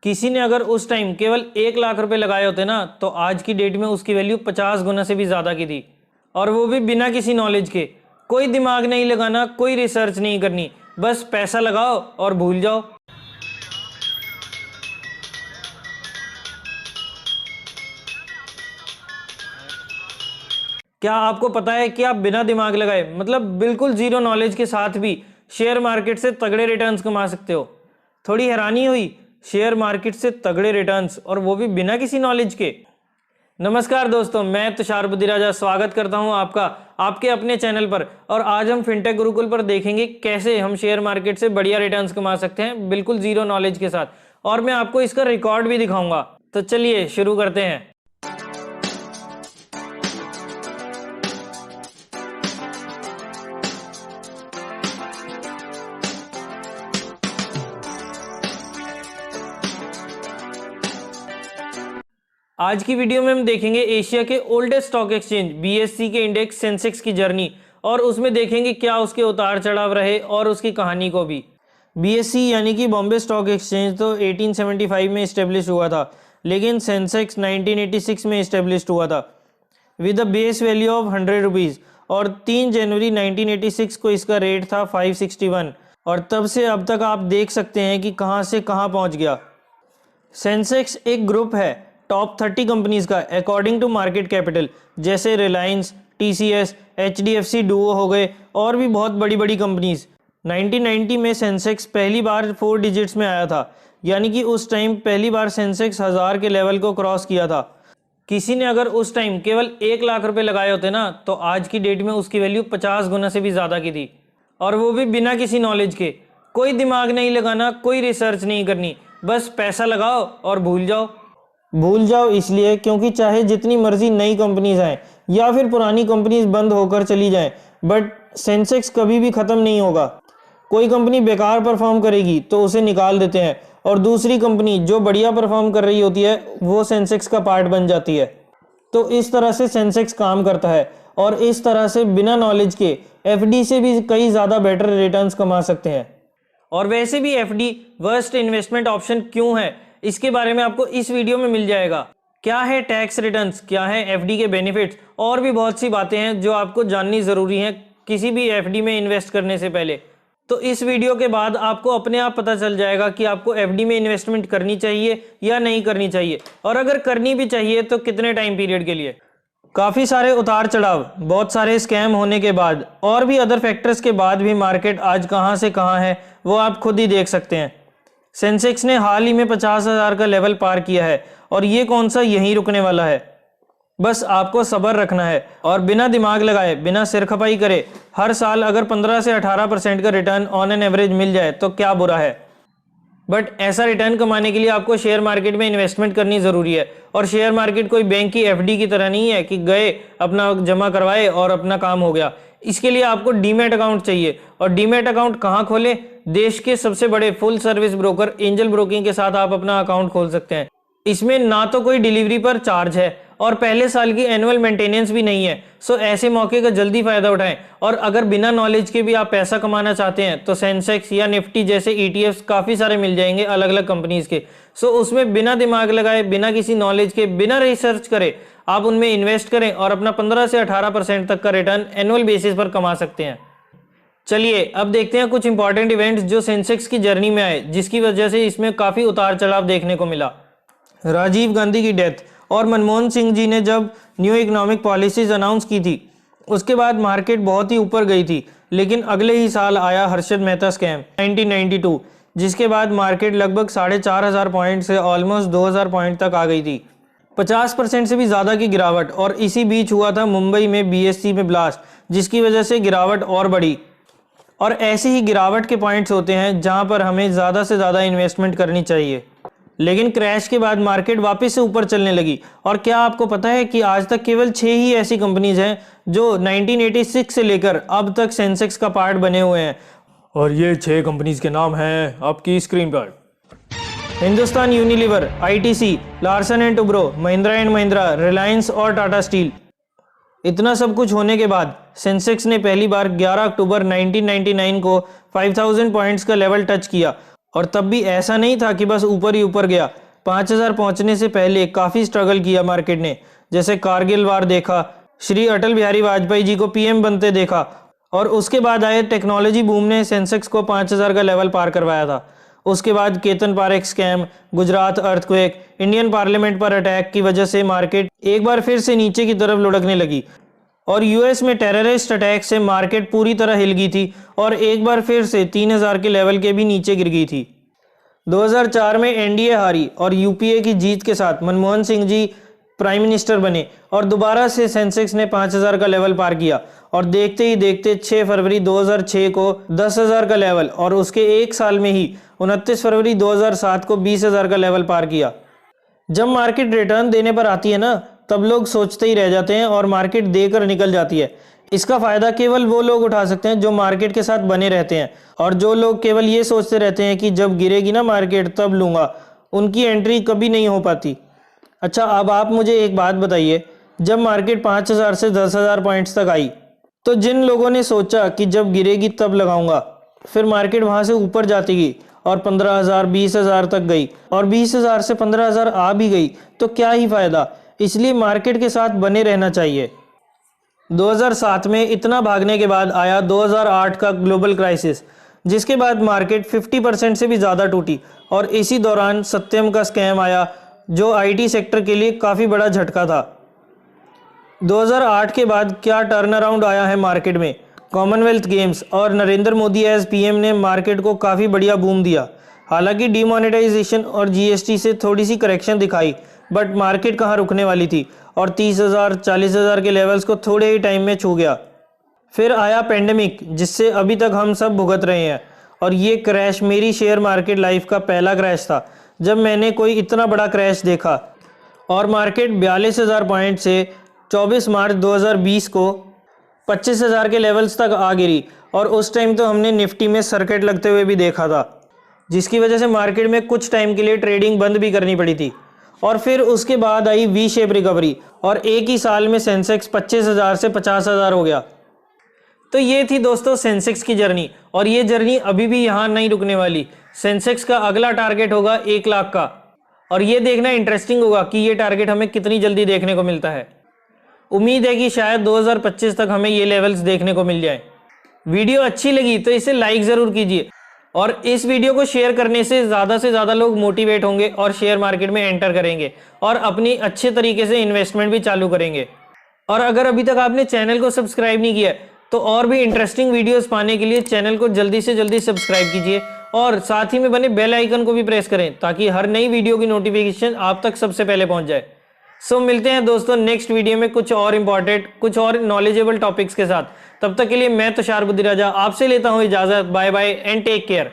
किसी ने अगर उस टाइम केवल 1 लाख रुपए लगाए होते ना, तो आज की डेट में उसकी वैल्यू 50 गुना से भी ज़्यादा की थी। और वो भी बिना किसी नॉलेज के। कोई दिमाग नहीं लगाना, कोई रिसर्च नहीं करनी, बस पैसा लगाओ और भूल जाओ। क्या आपको पता है कि आप बिना दिमाग लगाए, मतलब बिल्कुल जीरो नॉलेज के साथ भी शेयर मार्केट से तगड़े रिटर्न्स कमा सकते हो? थोड़ी हैरानी हुई, शेयर मार्केट से तगड़े रिटर्न्स, और वो भी बिना किसी नॉलेज के। नमस्कार दोस्तों, मैं तुषार बुद्धिराजा स्वागत करता हूं आपका आपके अपने चैनल पर। और आज हम फिनटेक गुरुकुल पर देखेंगे कैसे हम शेयर मार्केट से बढ़िया रिटर्न्स कमा सकते हैं बिल्कुल जीरो नॉलेज के साथ, और मैं आपको इसका रिकॉर्ड भी दिखाऊंगा। तो चलिए शुरू करते हैं। आज की वीडियो में हम देखेंगे एशिया के ओल्डेस्ट स्टॉक एक्सचेंज बीएससी के इंडेक्स सेंसेक्स की जर्नी, और उसमें देखेंगे क्या उसके उतार चढ़ाव रहे और उसकी कहानी को भी। बीएससी यानी कि बॉम्बे स्टॉक एक्सचेंज तो 1875 में इस्टेब्लिश हुआ था, लेकिन सेंसेक्स 1986 में इस्टेब्लिश हुआ था with a base value of 100 rupees, और 3 जनवरी 1986 को इसका रेट था 561, और तब से अब तक आप देख सकते हैं कि कहां से कहां पहुंच गया। सेंसेक्स एक ग्रुप है टॉप 30 कंपनीज का अकॉर्डिंग टू मार्केट कैपिटल, जैसे रिलायंस, टीसीएस, एचडीएफसी डुओ हो गए, और भी बहुत बड़ी बड़ी कंपनीज। 1990 में सेंसेक्स पहली बार 4 डिजिट्स में आया था, यानी कि उस टाइम पहली बार सेंसेक्स 1000 के लेवल को क्रॉस किया था। किसी ने अगर उस टाइम केवल 1 लाख रुपए लगाए होते ना, तो आज की डेट में उसकी वैल्यू 50 गुना से भी ज़्यादा की थी, और वो भी बिना किसी नॉलेज के। कोई दिमाग नहीं लगाना, कोई रिसर्च नहीं करनी, बस पैसा लगाओ और भूल जाओ। भूल जाओ इसलिए क्योंकि चाहे जितनी मर्जी नई कंपनीज आए या फिर पुरानी कंपनीज बंद होकर चली जाएं, बट सेंसेक्स कभी भी खत्म नहीं होगा। कोई कंपनी बेकार परफॉर्म करेगी तो उसे निकाल देते हैं, और दूसरी कंपनी जो बढ़िया परफॉर्म कर रही होती है वो सेंसेक्स का पार्ट बन जाती है। तो इस तरह से सेंसेक्स काम करता है, और इस तरह से बिना नॉलेज के एफडी से भी कई ज़्यादा बेटर रिटर्न्स कमा सकते हैं। और वैसे भी एफडी वर्स्ट इन्वेस्टमेंट ऑप्शन क्यों है, इसके बारे में आपको इस वीडियो में मिल जाएगा। क्या है टैक्स रिटर्न्स, क्या है एफडी के बेनिफिट्स, और भी बहुत सी बातें हैं जो आपको जाननी ज़रूरी हैं किसी भी एफडी में इन्वेस्ट करने से पहले। तो इस वीडियो के बाद आपको अपने आप पता चल जाएगा कि आपको एफडी में इन्वेस्टमेंट करनी चाहिए या नहीं करनी चाहिए, और अगर करनी भी चाहिए तो कितने टाइम पीरियड के लिए। काफ़ी सारे उतार चढ़ाव, बहुत सारे स्कैम होने के बाद, और भी अदर फैक्टर्स के बाद भी मार्केट आज कहां से कहां है वो आप खुद ही देख सकते हैं। सेंसेक्स ने हाल ही में 50,000 का लेवल पार किया है, और ये कौन सा यहीं रुकने वाला है। बस आपको सब्र रखना है और बिना दिमाग लगाए, बिना सिर खपाई करे हर साल अगर 15 से 18% का रिटर्न ऑन एन एवरेज मिल जाए तो क्या बुरा है। बट ऐसा रिटर्न कमाने के लिए आपको शेयर मार्केट में इन्वेस्टमेंट करनी ज़रूरी है, और शेयर मार्केट कोई बैंक की एफडी की तरह नहीं है कि गए अपना जमा करवाए और अपना काम हो गया। इसके लिए आपको डीमैट अकाउंट चाहिए, और डीमैट अकाउंट कहाँ खोलें? देश के सबसे बड़े full service broker angel broking के साथ आप अपना अकाउंट खोल सकते हैं। इसमें ना तो कोई डिलीवरी पर चार्ज है, और पहले साल की एनुअल मेंटेनेंस भी नहीं है। सो ऐसे मौके का जल्दी फायदा उठाएं। और अगर बिना नॉलेज के भी आप पैसा कमाना चाहते हैं तो सेंसेक्स या निफ्टी जैसे ईटीएफ्स काफ़ी सारे मिल जाएंगे अलग अलग कंपनीज के। सो उसमें बिना दिमाग लगाए, बिना किसी नॉलेज के, बिना रिसर्च करे आप उनमें इन्वेस्ट करें, और अपना 15 से 18% तक का रिटर्न एनुअल बेसिस पर कमा सकते हैं। चलिए अब देखते हैं कुछ इंपॉर्टेंट इवेंट्स जो सेंसेक्स की जर्नी में आए, जिसकी वजह से इसमें काफ़ी उतार चढ़ाव देखने को मिला। राजीव गांधी की डेथ, और मनमोहन सिंह जी ने जब न्यू इकोनॉमिक पॉलिसीज अनाउंस की थी उसके बाद मार्केट बहुत ही ऊपर गई थी, लेकिन अगले ही साल आया हर्षद मेहता स्कैम 1992, जिसके बाद मार्केट लगभग 4,500 पॉइंट से ऑलमोस्ट 2,000 पॉइंट तक आ गई थी। 50% से भी ज़्यादा की गिरावट, और इसी बीच हुआ था मुंबई में बीएससी में ब्लास्ट, जिसकी वजह से गिरावट और बढ़ी। और ऐसी ही गिरावट के पॉइंट्स होते हैं जहां पर हमें ज़्यादा से ज़्यादा इन्वेस्टमेंट करनी चाहिए। लेकिन क्रैश के बाद मार्केट वापस से ऊपर चलने लगी, और क्या आपको पता है कि आज तक केवल 6 ही ऐसी कंपनीज हैं जो 1986 से लेकर अब तक सेंसेक्स का पार्ट बने हुए हैं, और ये 6 कंपनीज के नाम हैं आपकी स्क्रीन पर। Hindustan Unilever, ITC, Larsen and Toubro, Mahindra and Mahindra, Reliance और टाटा स्टील। इतना सब कुछ होने के बाद सेंसेक्स ने पहली बार 11 अक्टूबर 1999 को 5000 पॉइंट्स का लेवल टच किया, और तब भी ऐसा नहीं था कि बस ऊपर ही ऊपर गया। 5000 पहुंचने से पहले काफ़ी स्ट्रगल किया मार्केट ने, जैसे कारगिल वार देखा, श्री अटल बिहारी वाजपेयी जी को पीएम बनते देखा, और उसके बाद आए टेक्नोलॉजी बूम ने सेंसेक्स को 5000 का लेवल पार करवाया था। उसके बाद Ketan Parekh scam, Gujarat earthquake, Indian parliament पर अटैक की वजह से मार्केट एक बार फिर से नीचे की तरफ लुढ़कने लगी, और यूएस में टेररिस्ट अटैक से मार्केट पूरी तरह हिल गई थी और एक बार फिर से 3000 के लेवल के भी नीचे गिर गई थी। 2004 में एनडीए हारी और यूपीए की जीत के साथ मनमोहन सिंह जी प्राइम मिनिस्टर बने और दोबारा से सेंसेक्स ने 5000 का लेवल पार किया, और देखते ही देखते 6 फरवरी 2006 को 10,000 का लेवल, और उसके एक साल में ही 29 फरवरी 2007 को 20,000 का लेवल पार किया। जब मार्केट रिटर्न देने पर आती है ना, तब लोग सोचते ही रह जाते हैं और मार्केट देकर निकल जाती है। इसका फ़ायदा केवल वो लोग उठा सकते हैं जो मार्केट के साथ बने रहते हैं, और जो लोग केवल ये सोचते रहते हैं कि जब गिरेगी ना मार्केट तब लूँगा, उनकी एंट्री कभी नहीं हो पाती। अच्छा, अब आप मुझे एक बात बताइए, जब मार्केट 5000 से 10,000 पॉइंट्स तक आई, तो जिन लोगों ने सोचा कि जब गिरेगी तब लगाऊंगा, फिर मार्केट वहाँ से ऊपर जाती गई और 15,000 20,000 तक गई, और 20,000 से 15,000 आ भी गई, तो क्या ही फ़ायदा। इसलिए मार्केट के साथ बने रहना चाहिए। 2007 में इतना भागने के बाद आया 2008 का ग्लोबल क्राइसिस, जिसके बाद मार्केट 50% से भी ज़्यादा टूटी, और इसी दौरान सत्यम का स्कैम आया जो आईटी सेक्टर के लिए काफ़ी बड़ा झटका था। 2008 के बाद क्या टर्न अराउंड आया है मार्केट में। कॉमनवेल्थ गेम्स और नरेंद्र मोदी एज पीएम ने मार्केट को काफ़ी बढ़िया बूम दिया। हालांकि डीमोनेटाइजेशन और जीएसटी से थोड़ी सी करेक्शन दिखाई, बट मार्केट कहाँ रुकने वाली थी और 30,000 40,000 के लेवल्स को थोड़े ही टाइम में छू गया। फिर आया पेंडेमिक, जिससे अभी तक हम सब भुगत रहे हैं, और ये क्रैश मेरी शेयर मार्केट लाइफ का पहला क्रैश था जब मैंने कोई इतना बड़ा क्रैश देखा, और मार्केट 42,000 पॉइंट से 24 मार्च 2020 को 25,000 के लेवल्स तक आ गिरी, और उस टाइम तो हमने निफ्टी में सर्किट लगते हुए भी देखा था, जिसकी वजह से मार्केट में कुछ टाइम के लिए ट्रेडिंग बंद भी करनी पड़ी थी। और फिर उसके बाद आई वी शेप रिकवरी, और एक ही साल में सेंसेक्स 25,000 से 50,000 हो गया। तो ये थी दोस्तों सेंसेक्स की जर्नी, और ये जर्नी अभी भी यहाँ नहीं रुकने वाली। सेंसेक्स का अगला टारगेट होगा 1 लाख का, और ये देखना इंटरेस्टिंग होगा कि ये टारगेट हमें कितनी जल्दी देखने को मिलता है। उम्मीद है कि शायद 2025 तक हमें ये लेवल्स देखने को मिल जाए। वीडियो अच्छी लगी तो इसे लाइक ज़रूर कीजिए, और इस वीडियो को शेयर करने से ज़्यादा लोग मोटिवेट होंगे और शेयर मार्केट में एंटर करेंगे और अपनी अच्छे तरीके से इन्वेस्टमेंट भी चालू करेंगे। और अगर अभी तक आपने चैनल को सब्सक्राइब नहीं किया तो और भी इंटरेस्टिंग वीडियोस पाने के लिए चैनल को जल्दी से जल्दी सब्सक्राइब कीजिए, और साथ ही में बने बेल आइकन को भी प्रेस करें ताकि हर नई वीडियो की नोटिफिकेशन आप तक सबसे पहले पहुंच जाए। सो मिलते हैं दोस्तों नेक्स्ट वीडियो में कुछ और इंपॉर्टेंट, कुछ और नॉलेजेबल टॉपिक्स के साथ। तब तक के लिए मैं तुषार बुद्धिराजा आपसे लेता हूं इजाजत। Bye bye and take care.